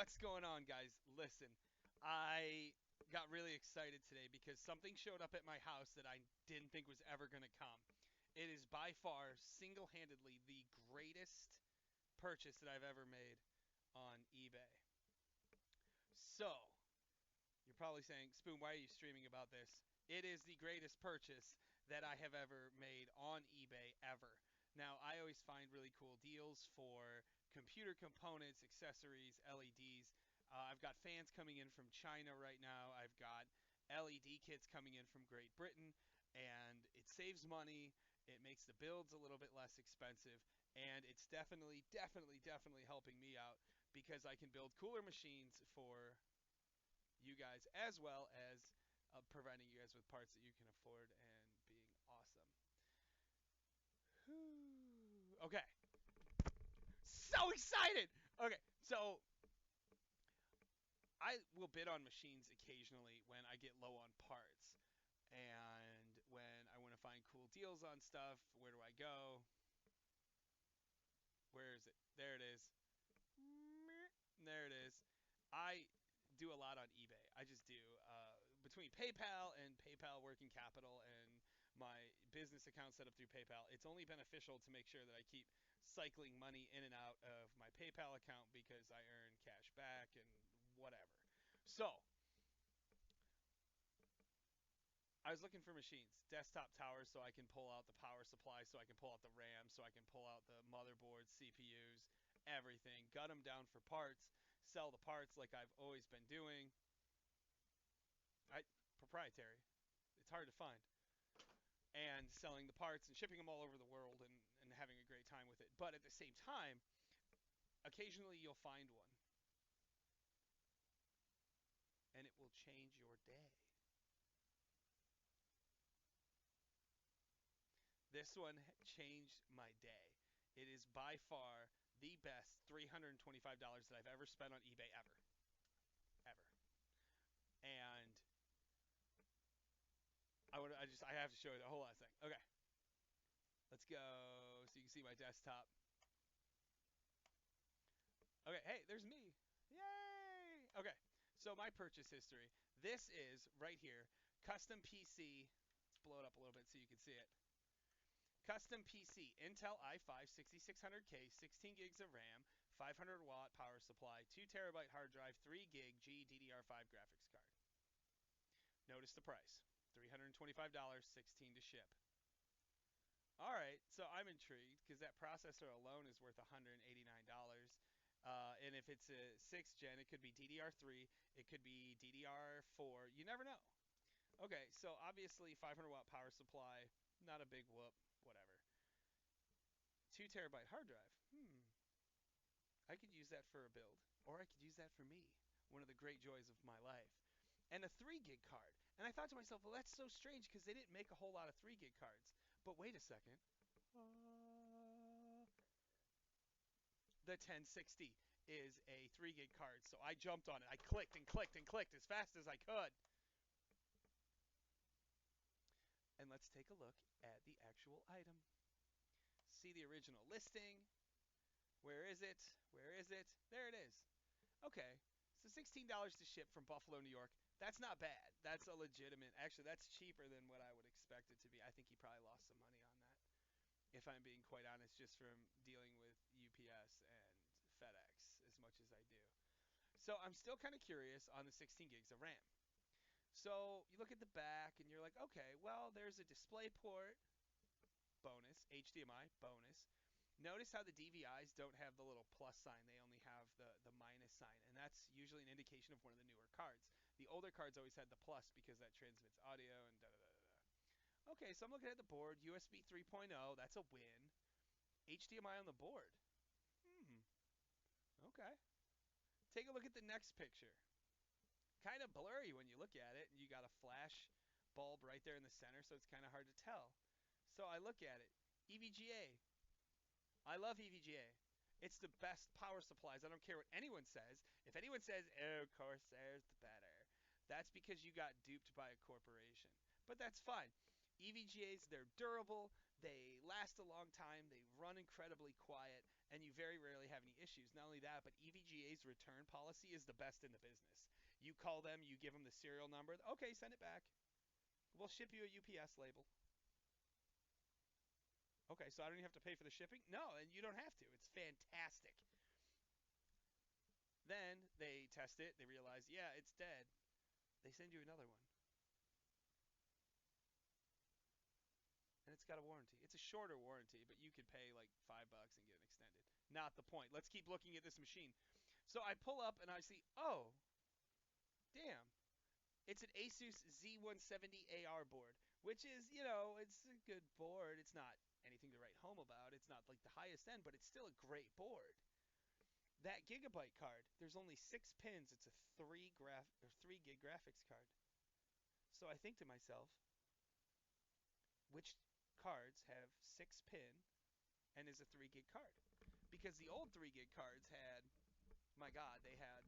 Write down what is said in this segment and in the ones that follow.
What's going on, guys? Listen, I got really excited today because something showed up at my house that I didn't think was ever going to come. It is by far, single handedly, the greatest purchase that I've ever made on eBay. So, you're probably saying, Spoon, why are you streaming about this? It is the greatest purchase that I have ever made on eBay ever. Now, I always find really cool deals for computer components, accessories, LEDs. I've got fans coming in from China right now. I've got LED kits coming in from Great Britain, and it saves money. It makes the builds a little bit less expensive, and it's definitely helping me out because I can build cooler machines for you guys, as well as providing you guys with parts that you can afford and being awesome. Okay, so excited. Okay, so I will bid on machines occasionally when I get low on parts, and when I want to find cool deals on stuff. Where do I go? Where is it? There it is. There it is. I do a lot on eBay. I just do. Between PayPal and PayPal Working Capital and my business account set up through PayPal, it's only beneficial to make sure that I keep cycling money in and out of my PayPal account because I earn cash back and whatever. So, I was looking for machines, desktop towers, so I can pull out the power supply, so I can pull out the RAM, so I can pull out the motherboards, CPUs, everything, gut them down for parts, sell the parts like I've always been doing. I Proprietary. It's hard to find. And selling the parts and shipping them all over the world and having a great time with it. But at the same time, occasionally you'll find one and it will change your day. This one changed my day. It is by far the best $325 that I've ever spent on eBay ever. Ever. And I have to show you the whole last thing. Okay. Let's go so you can see my desktop. Okay, hey, there's me. Yay! Okay. So my purchase history. This is right here, custom PC. Let's blow it up a little bit so you can see it. Custom PC, Intel i5 6600K, 16 gigs of RAM, 500 watt power supply, 2 terabyte hard drive, 3 gig GDDR5 graphics card. Notice the price, $325, 16 to ship. All right, so I'm intrigued because that processor alone is worth $189. And if it's a 6th gen, it could be DDR3, it could be DDR4. You never know. Okay, so obviously 500 watt power supply, not a big whoop, whatever. 2 terabyte hard drive. I could use that for a build, or I could use that for me. One of the great joys of my life. And a 3 gig card. And I thought to myself, well, that's so strange because they didn't make a whole lot of 3 gig cards. But wait a second. The 1060 is a 3 gig card. So I jumped on it. I clicked and clicked and clicked as fast as I could. And let's take a look at the actual item. See the original listing. Where is it? Where is it? There it is. Okay. So $16 to ship from Buffalo, New York. That's not bad. That's a legitimate. Actually, that's cheaper than what I would expect it to be. I think he probably lost some money on that, if I'm being quite honest, just from dealing with UPS and FedEx as much as I do. So I'm still kind of curious on the 16 gigs of RAM. So you look at the back and you're like, okay, well, there's a display port, bonus, HDMI, bonus. Notice how the DVIs don't have the little plus sign. They only have the minus sign. And that's usually an indication of one of the newer cards. The older cards always had the plus because that transmits audio and da-da-da-da. Okay, so I'm looking at the board. USB 3.0, that's a win. HDMI on the board. Okay. Take a look at the next picture. Kind of blurry when you look at it. You got a flash bulb right there in the center, so it's kind of hard to tell. So I look at it. EVGA. I love EVGA. It's the best power supplies. I don't care what anyone says. If anyone says, oh, Corsair's the better, that's because you got duped by a corporation. But that's fine. EVGAs, they're durable, they last a long time, they run incredibly quiet, and you very rarely have any issues. Not only that, but EVGA's return policy is the best in the business. You call them, you give them the serial number. Okay, send it back. We'll ship you a UPS label. Okay, so I don't even have to pay for the shipping? No, and you don't have to. It's fantastic. Then they test it. They realize, yeah, it's dead. They send you another one. And it's got a warranty. It's a shorter warranty, but you could pay like $5 and get it extended. Not the point. Let's keep looking at this machine. So I pull up and I see, oh, damn. It's an Asus Z170AR board, which is, it's a good board. It's not anything to write home about. It's not like the highest end, but it's still a great board. That Gigabyte card, there's only 6 pins. It's a 3 gig graphics card. So I think to myself, which cards have 6 pin and is a 3 gig card? Because the old 3 gig cards had, my God, they had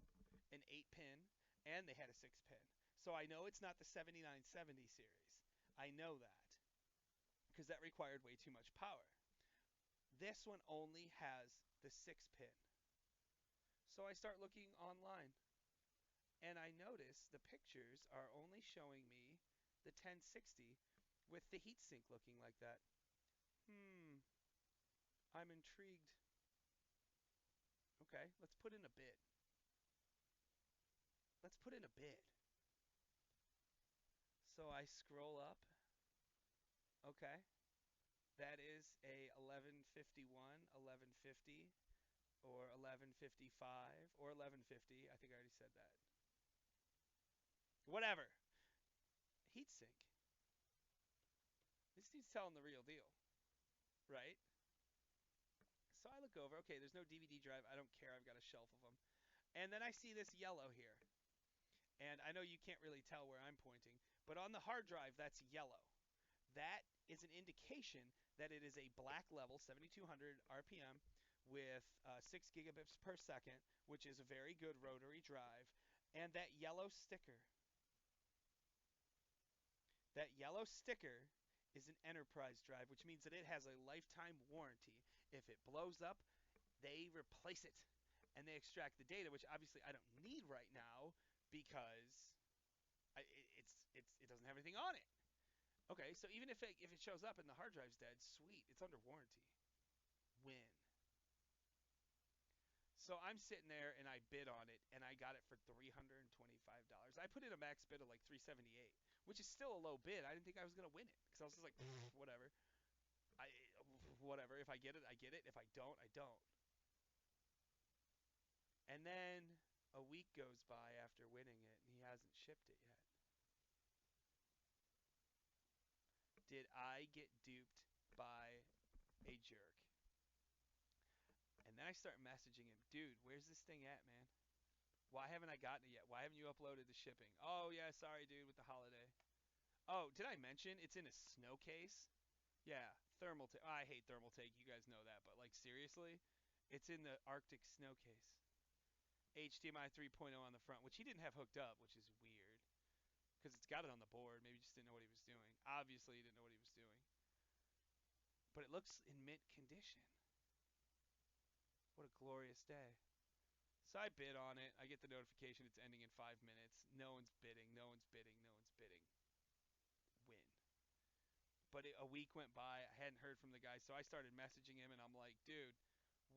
an 8 pin and they had a 6 pin. So I know it's not the 7970 series. I know that because that required way too much power. This one only has the 6 pin. So I start looking online and I notice the pictures are only showing me the 1060 with the heatsink looking like that. I'm intrigued. Okay, let's put in a bid. Let's put in a bid. So I scroll up. Okay, that is a 1151, 1150, or 1155, or 1150. I think I already said that. Whatever. Heatsink. This dude's telling the real deal, right? So I look over. Okay, there's no DVD drive. I don't care. I've got a shelf of them. And then I see this yellow here. And I know you can't really tell where I'm pointing, but on the hard drive, that's yellow. That is an indication that it is a black level 7200 RPM with 6 gigabits per second, which is a very good rotary drive. And that yellow sticker is an enterprise drive, which means that it has a lifetime warranty. If it blows up, they replace it and they extract the data, which obviously I don't need right now because it doesn't have anything on it. Okay, so even if it shows up and the hard drive's dead, sweet, it's under warranty. Win. So I'm sitting there and I bid on it and I got it for $325. I put in a max bid of like 378, which is still a low bid. I didn't think I was gonna win it because I was just like, whatever. I whatever. If I get it, I get it. If I don't, I don't. And then a week goes by after winning it and he hasn't shipped it yet. Did I get duped by a jerk? And then I start messaging him, dude, where's this thing at, man? Why haven't I gotten it yet? Why haven't you uploaded the shipping? Oh, yeah, sorry, dude, with the holiday. Oh, did I mention it's in a snow case? Yeah, Thermaltake. Oh, I hate Thermaltake. You guys know that. But, like, seriously? It's in the Arctic snow case. HDMI 3.0 on the front, which he didn't have hooked up, which is weird. Because it's got it on the board. Maybe he just didn't know what he was doing. Obviously, he didn't know what he was doing. But it looks in mint condition. What a glorious day. So I bid on it. I get the notification it's ending in 5 minutes. No one's bidding. No one's bidding. No one's bidding. Win. But a week went by. I hadn't heard from the guy, so I started messaging him, and I'm like, dude,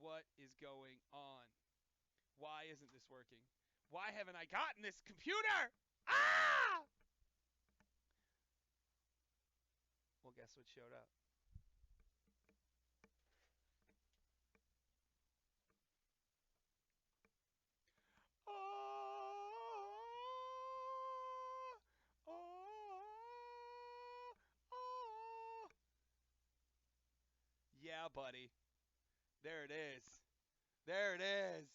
what is going on? Why isn't this working? Why haven't I gotten this computer? Ah! Well, guess what showed up? Oh, oh, oh. Yeah, buddy. There it is. There it is.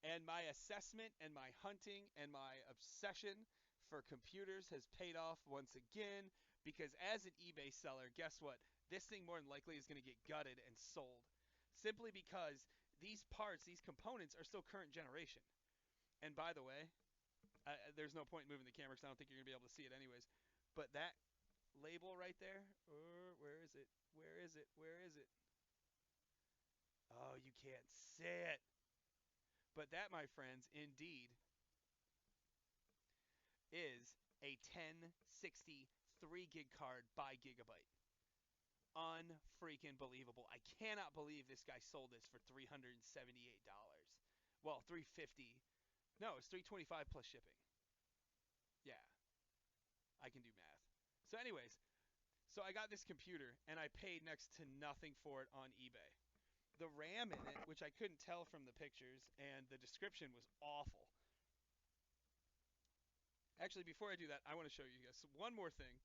And my assessment and my hunting and my obsession for computers has paid off once again because as an eBay seller, guess what? This thing more than likely is going to get gutted and sold simply because these parts, these components are still current generation. And by the way, there's no point in moving the camera because I don't think you're going to be able to see it anyways. But that label right there, where is it? Where is it? Where is it? Oh, you can't see it. But that, my friends, indeed is a 1060 3 gig card by Gigabyte. Unfreaking believable. I cannot believe this guy sold this for $378. Well, 350. No, it's 325 plus shipping. Yeah, I can do math. So anyways, so I got this computer and I paid next to nothing for it on eBay. The RAM in it, which I couldn't tell from the pictures, and the description was awful. Actually, before I do that, I want to show you guys one more thing.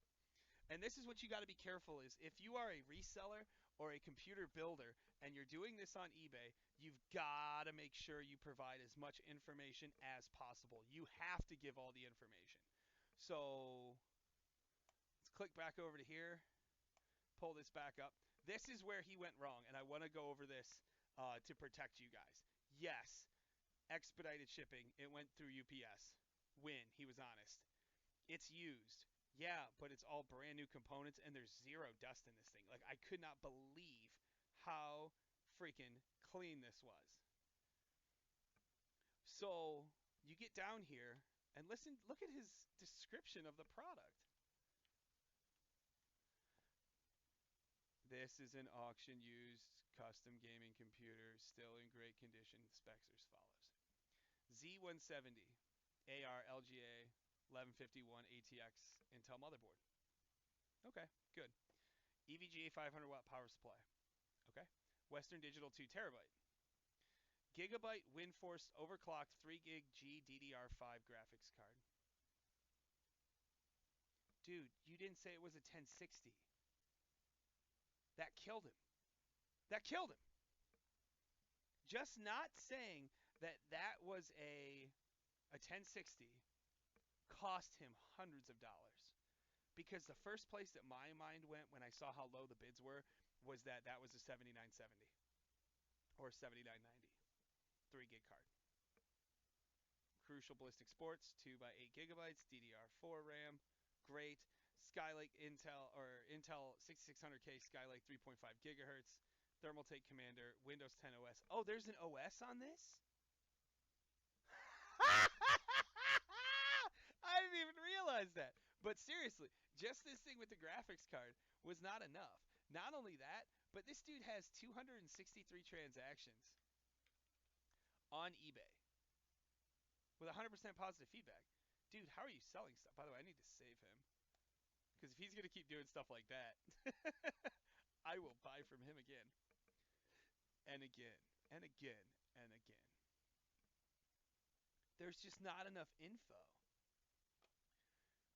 And this is what you got to be careful is if you are a reseller or a computer builder and you're doing this on eBay, you've got to make sure you provide as much information as possible. You have to give all the information. So let's click back over to here, pull this back up. This is where he went wrong, and I want to go over this to protect you guys. Yes, expedited shipping. It went through UPS. Win. He was honest. It's used. Yeah, but it's all brand new components and there's zero dust in this thing. Like I could not believe how freaking clean this was. So, you get down here and listen, look at his description of the product. This is an auction used custom gaming computer, still in great condition. Specs are as follows. Z170 AR LGA 1151 ATX Intel motherboard. Okay, good. EVGA 500 watt power supply. Okay. Western Digital 2 terabyte. Gigabyte WindForce overclocked 3 gig GDDR5 graphics card. Dude, you didn't say it was a 1060. That killed him. That killed him. Just not saying that that was a 1060 cost him hundreds of dollars. Because the first place that my mind went when I saw how low the bids were was that that was a 7970 or 7990 3 gig card. Crucial Ballistic Sports 2 by 8 gigabytes, DDR4 RAM, great. Skylake Intel 6600K Skylake 3.5 gigahertz, Thermaltake Commander, Windows 10 OS. Oh, there's an OS on this? I didn't even realize that. But seriously, just this thing with the graphics card was not enough. Not only that, but this dude has 263 transactions on eBay with 100% positive feedback. Dude, how are you selling stuff? By the way, I need to save him. Because if he's going to keep doing stuff like that, I will buy from him again. And again. And again. And again. There's just not enough info.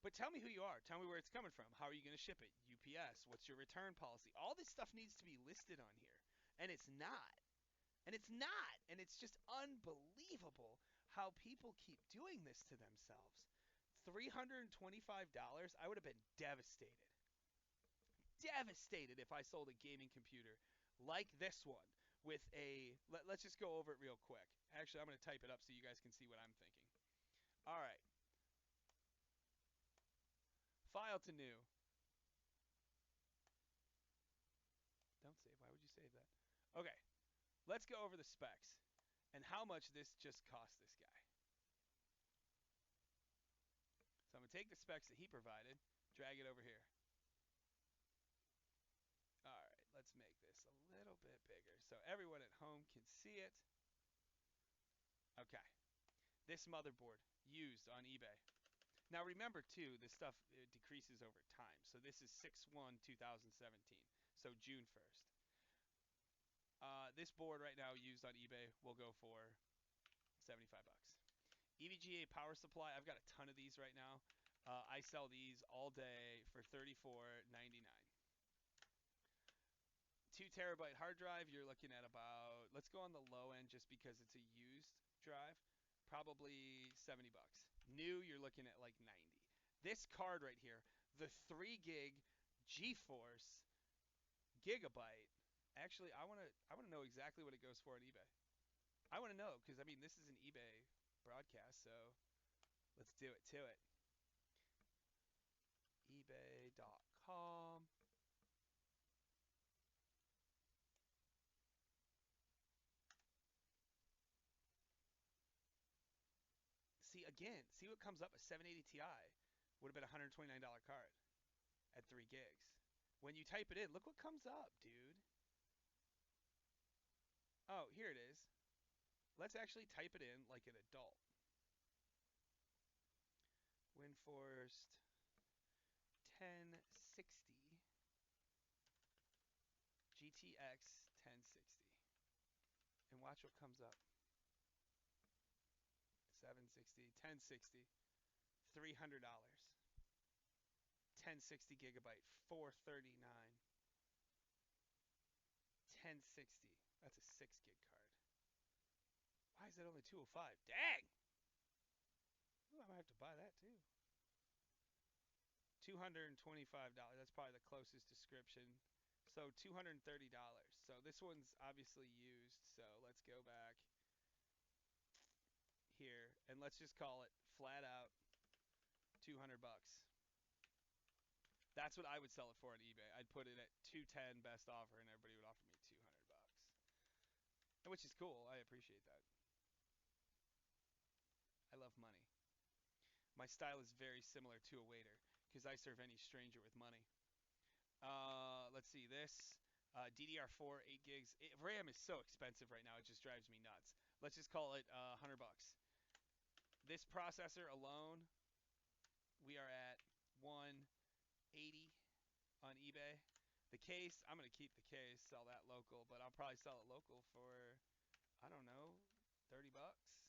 But tell me who you are. Tell me where it's coming from. How are you going to ship it? UPS. What's your return policy? All this stuff needs to be listed on here. And it's not. And it's not. And it's just unbelievable how people keep doing this to themselves. $325, I would have been devastated. Devastated if I sold a gaming computer like this one with a... Let's just go over it real quick. Actually, I'm going to type it up so you guys can see what I'm thinking. All right. File to new. Don't save. Why would you save that? Okay. Let's go over the specs and how much this just cost this guy. So I'm going to take the specs that he provided, drag it over here. All right, let's make this a little bit bigger so everyone at home can see it. Okay. This motherboard used on eBay. Now remember too, this stuff decreases over time. So this is 6/1/2017, so June 1st. This board right now used on eBay will go for 75 bucks. EVGA power supply, I've got a ton of these right now. I sell these all day for $34.99. 2 terabyte hard drive, you're looking at about, let's go on the low end just because it's a used drive, probably 70 bucks. New, you're looking at like 90. This card right here, the 3 gig GeForce Gigabyte, actually I want to know exactly what it goes for on eBay. I want to know because I mean this is an eBay broadcast, so let's do it to it. eBay.com. again, see what comes up. A 780 Ti would have been a $129 card at 3 gigs. When you type it in, look what comes up, dude. Oh, here it is. Let's actually type it in like an adult. Windforced 1060 GTX 1060. And watch what comes up. 760, 1060, $300. 1060 gigabyte, 439. 1060. That's a 6 gig card. Why is that only 205? Dang! Ooh, I might have to buy that too. $225. That's probably the closest description. So $230. So this one's obviously used. So let's go back here and let's just call it flat out 200 bucks. That's what I would sell it for on eBay. I'd put it at 210 best offer and everybody would offer me 200 bucks. Which is cool. I appreciate that. I love money. My style is very similar to a waiter because I serve any stranger with money. Let's see this. DDR4, 8 gigs. RAM is so expensive right now, it just drives me nuts. Let's just call it 100 bucks. This processor alone, we are at 180 on eBay. The case, I'm going to keep the case, sell that local, but I'll probably sell it local for, I don't know, 30 bucks.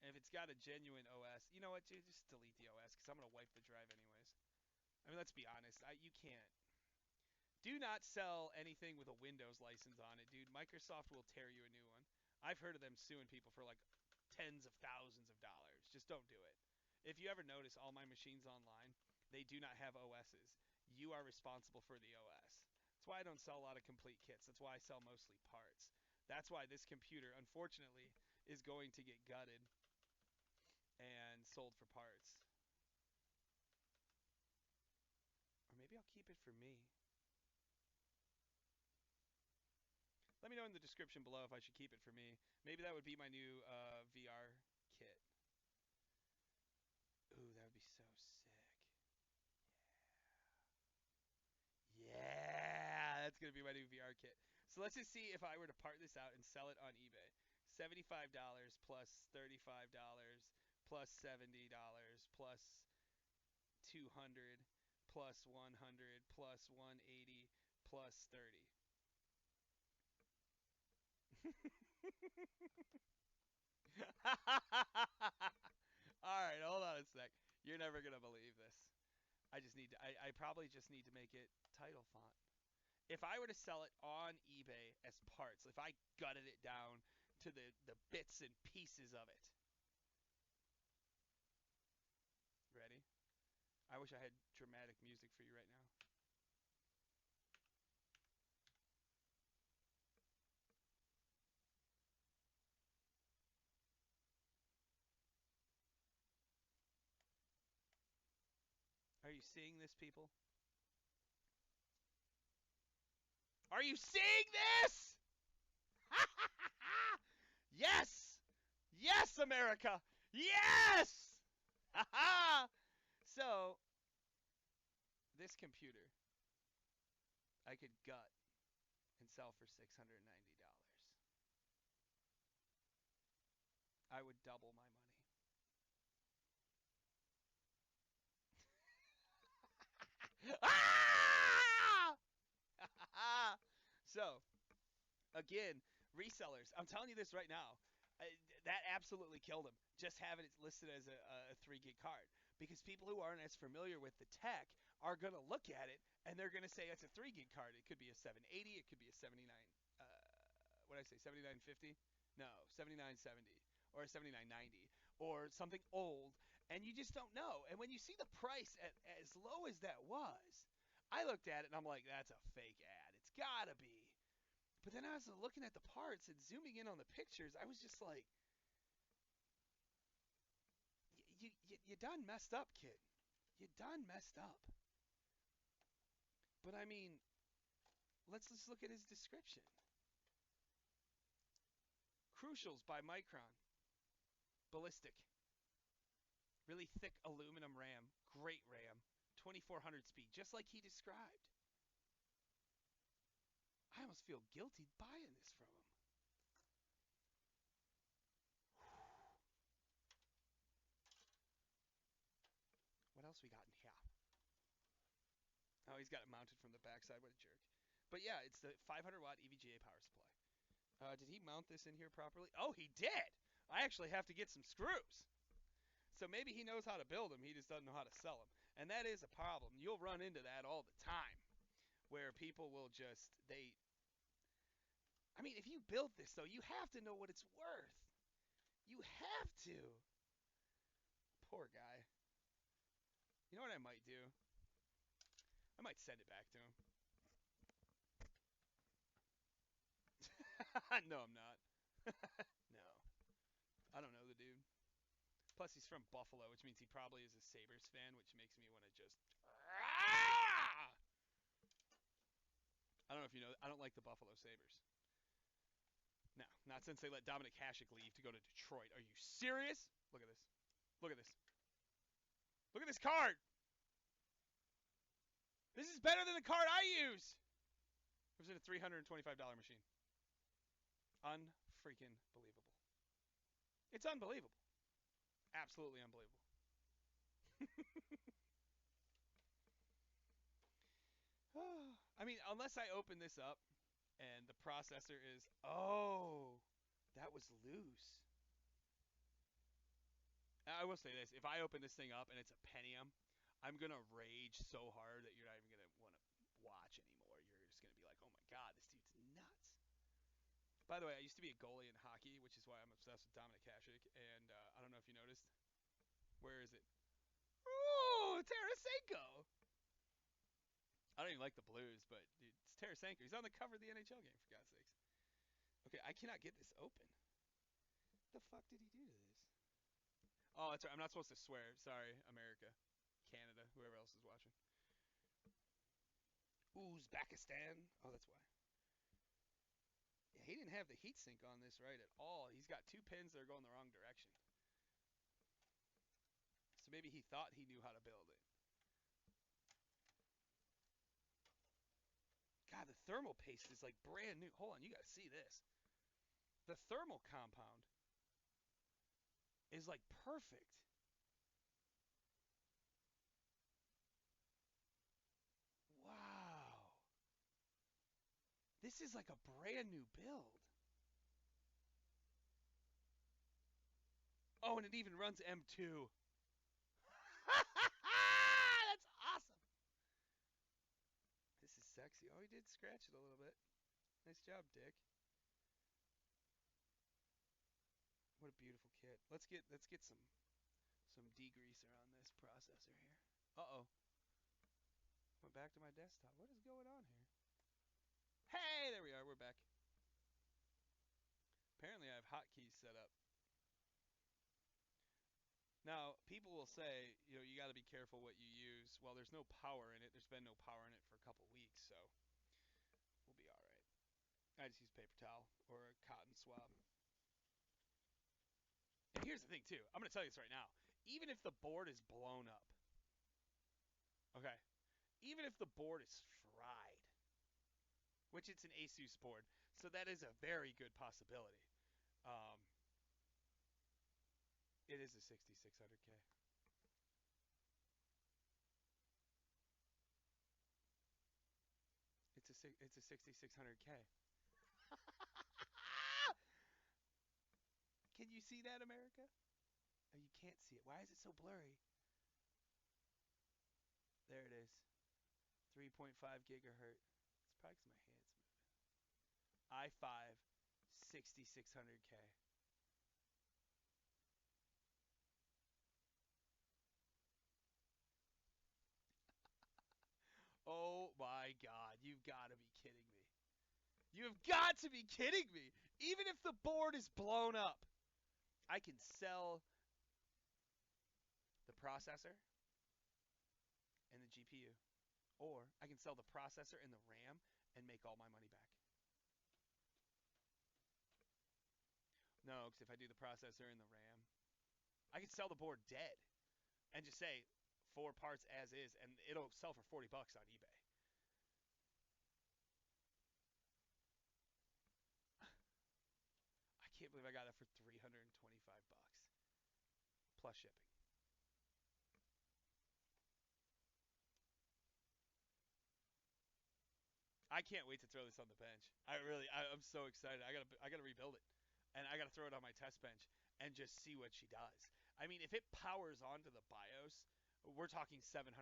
And if it's got a genuine OS, you know what, dude, just delete the OS because I'm going to wipe the drive anyways. I mean, let's be honest. You can't. Do not sell anything with a Windows license on it, dude. Microsoft will tear you a new one. I've heard of them suing people for like tens of thousands of dollars. Just don't do it. If you ever notice all my machines online, they do not have OSs. You are responsible for the OS. That's why I don't sell a lot of complete kits. That's why I sell mostly parts. That's why this computer, unfortunately, is going to get gutted and sold for parts. Or maybe I'll keep it for me. Let me know in the description below if I should keep it for me. Maybe that would be my new VR kit. Ooh, that would be so sick. Yeah, that's going to be my new VR kit. So let's just see if I were to part this out and sell it on eBay. $75 plus $35 plus $70 plus 200 plus 100 plus 180 plus 30. All right, hold on a sec. You're never gonna believe this. I probably just need to make it title font. If I were to sell it on eBay as parts, if I gutted it down to the bits and pieces of it. Ready? I wish I had dramatic music for you right now. Are you seeing this, people? Are you seeing this? Yes! Yes, America! Yes! So, this computer I could gut and sell for $690. I would double my money. Ah! So, again, resellers, I'm telling you this right now. That absolutely killed him. Just having it listed as a 3 gig card. Because people who aren't as familiar with the tech are going to look at it and they're going to say it's a 3 gig card. It could be a 780, it could be a 79, what did I say, 7950? No, 7970 or a 7990 or something old, and you just don't know. And when you see the price at as low as that was, I looked at it and I'm like, that's a fake ad. It's got to be. But then I was looking at the parts and zooming in on the pictures. I was just like, you done messed up, kid. You done messed up. But I mean, let's just look at his description. Crucials by Micron. ballistic, really thick aluminum RAM, great RAM, 2400 speed, just like he described. I almost feel guilty buying this from him. What else we got in here? Oh, he's got it mounted from the backside. What a jerk. But yeah, it's the 500 watt EVGA power supply. Did he mount this in here properly? Oh, he did! I actually have to get some screws. So maybe he knows how to build them, he just doesn't know how to sell them. And that is a problem. You'll run into that all the time, where people will just, I mean, if you built this, though, you have to know what it's worth. You have to. Poor guy. You know what I might do? I might send it back to him. No, I'm not. No. I don't know the dude. Plus, he's from Buffalo, which means he probably is a Sabres fan, which makes me want to just... I don't know if you know, I don't like the Buffalo Sabres. No, not since they let Dominic Hasek leave to go to Detroit. Are you serious? Look at this. Look at this. Look at this card. This is better than the card I use. It was in a $325 machine. Unfreaking believable. It's unbelievable. Absolutely unbelievable. I mean, unless I open this up and the processor is... Oh, that was loose. I will say this. If I open this thing up and it's a Pentium, I'm going to rage so hard that you're not even going to want to watch anymore. You're just going to be like, oh my God, this dude's nuts. By the way, I used to be a goalie in hockey, which is why I'm obsessed with Dominic Hasek. And I don't know if you noticed. Where is it? Oh, Tarasenko. I don't even like the Blues, but dude, it's Tarasenko. He's on the cover of the NHL game, for God's sakes. Okay, I cannot get this open. What the fuck did he do to this? Oh, that's right. I'm not supposed to swear. Sorry, America, Canada, whoever else is watching. Uzbekistan. Oh, that's why. Yeah, he didn't have the heatsink on this right at all. He's got two pins that are going the wrong direction. So maybe he thought he knew how to build it. God, the thermal paste is like brand new. Hold on, you gotta see this. The thermal compound is like perfect. Wow. This is like a brand new build. Oh, and it even runs M2. That's awesome. This is sexy. Oh, he did scratch it a little bit. Nice job, Dick. What a beautiful kit. Let's get some degreaser on this processor here. Uh-oh. Went back to my desktop. What is going on here? Hey, there we are. We're back. Apparently I have hotkeys set up. Now, people will say, you know, you got to be careful what you use. Well, there's no power in it. There's been no power in it for a couple weeks, so we'll be all right. I just use paper towel or a cotton swab. And here's the thing, too. I'm going to tell you this right now. Even if the board is blown up, okay, even if the board is fried, which it's an Asus board, so that is a very good possibility. It is a 6600K. It's a 6600K. Can you see that, America? Oh, you can't see it. Why is it so blurry? There it is. 3.5 gigahertz. It's probably because my hand's moving. i5 6600K. Oh my God. You've got to be kidding me. You've got to be kidding me. Even if the board is blown up, I can sell the processor and the GPU. Or I can sell the processor and the RAM and make all my money back. No, because if I do the processor and the RAM, I could sell the board dead and just say 4 parts as is, and it'll sell for $40 on eBay. I can't believe I got that for $325 plus shipping. I can't wait to throw this on the bench. I'm so excited. I gotta rebuild it, and I gotta throw it on my test bench and just see what she does. I mean, if it powers onto the BIOS, we're talking $700.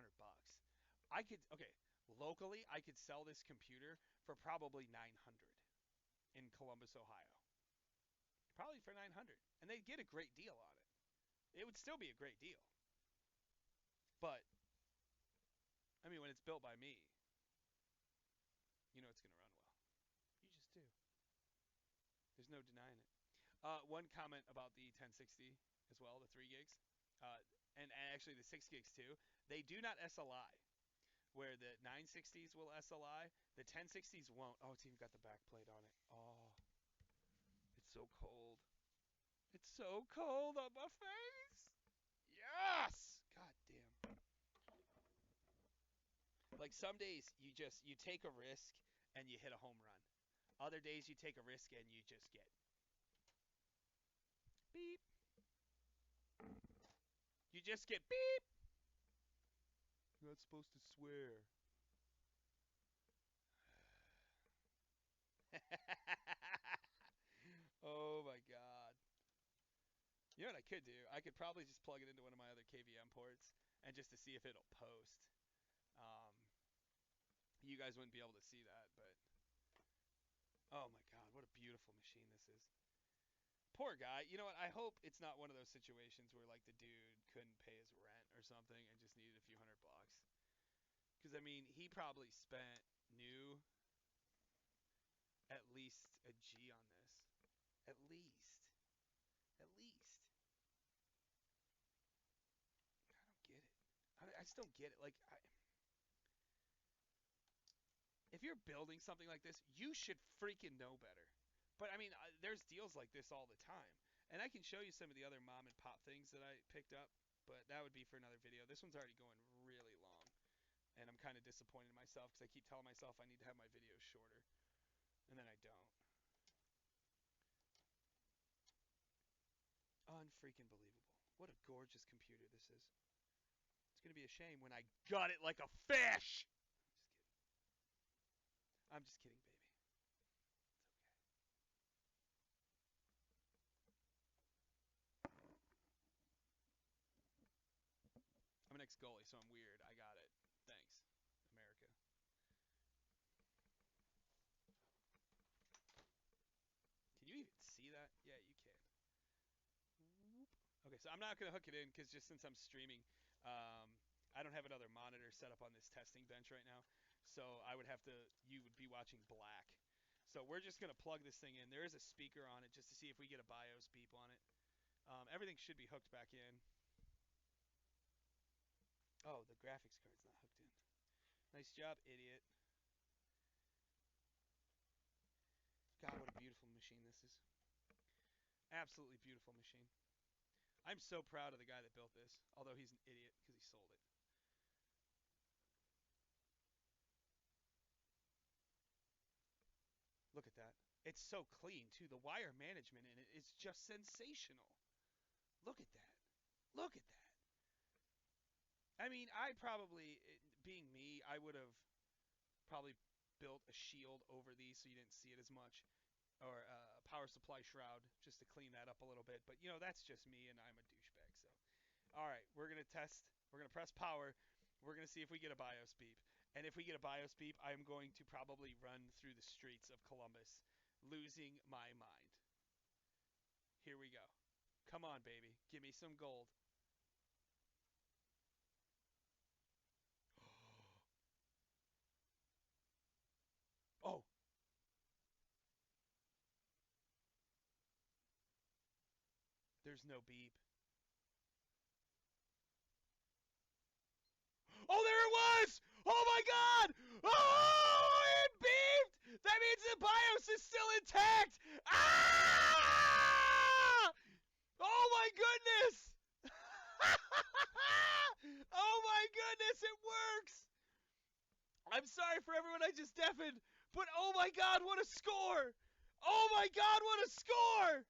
I could okay locally, I could sell this computer for probably 900 in Columbus, Ohio. Probably for 900, and they'd get a great deal on it. It would still be a great deal, but I mean, when it's built by me, you know it's gonna run well. You just do. There's no denying it. One comment about the 1060 as well, the 3 gigs, uh, and actually the 6 gigs too. They do not SLI, where the 960s will SLI. The 1060s won't. Oh, it's even got the back plate on it. Oh, it's so cold. It's so cold on my face. Yes. God damn. Like some days you take a risk and you hit a home run. Other days you take a risk and you just get beep. You just get beep. You're not supposed to swear. Oh my god. You know what I could do? I could probably just plug it into one of my other KVM ports and just to see if it'll post. Um, you guys wouldn't be able to see that, but oh my god, what a beautiful machine this is. Poor guy. You know what? I hope it's not one of those situations where like the dude couldn't pay his rent or something and just needed a few $100. Because I mean, he probably spent new at least a G on this. At least. At least. I don't get it. I just don't get it. Like, if you're building something like this, you should freaking know better. But I mean, there's deals like this all the time, and I can show you some of the other mom and pop things that I picked up. But that would be for another video. This one's already going really long, and I'm kind of disappointed in myself because I keep telling myself I need to have my videos shorter, and then I don't. Unfreaking believable. What a gorgeous computer this is. It's gonna be a shame when I gut it like a fish. Just kidding. I'm just kidding, baby. It's okay. I'm an ex-goalie, so I'm weird. I got it. Thanks, America. Can you even see that? Yeah, you can. Okay, so I'm not going to hook it in because just since I'm streaming, I don't have another monitor set up on this testing bench right now. So I would have to, you would be watching black. So we're just going to plug this thing in. There is a speaker on it just to see if we get a BIOS beep on it. Everything should be hooked back in. Oh, the graphics card's not hooked in. Nice job, idiot. God, what a beautiful machine this is. Absolutely beautiful machine. I'm so proud of the guy that built this, although he's an idiot because he sold it. Look at that. It's so clean, too. The wire management in it is just sensational. Look at that. Look at that. I mean, I probably, being me, I would have probably built a shield over these so you didn't see it as much, or a power supply shroud just to clean that up a little bit. But, you know, that's just me, and I'm a douchebag, so. All right, we're going to test. We're going to press power. We're going to see if we get a BIOS beep. And if we get a BIOS beep, I'm going to probably run through the streets of Columbus, losing my mind. Here we go. Come on, baby. Give me some gold. Oh, there's no beep. Oh, there it was! Oh my god! Oh, it beeped! That means the BIOS is still intact! Ah! Oh my goodness! sorry for everyone I just deafened, but oh my god, what a score! Oh my god, what a score!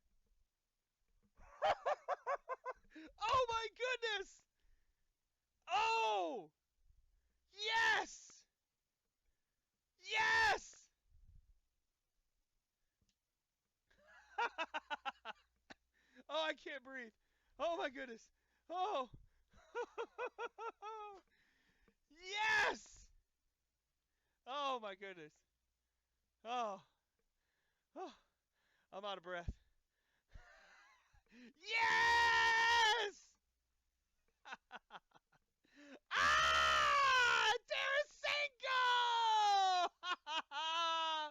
Oh my goodness! Oh! Yes! Yes! Oh, I can't breathe. Oh my goodness. Oh. Yes! Oh my goodness. Oh. Oh. I'm out of breath. Yeah!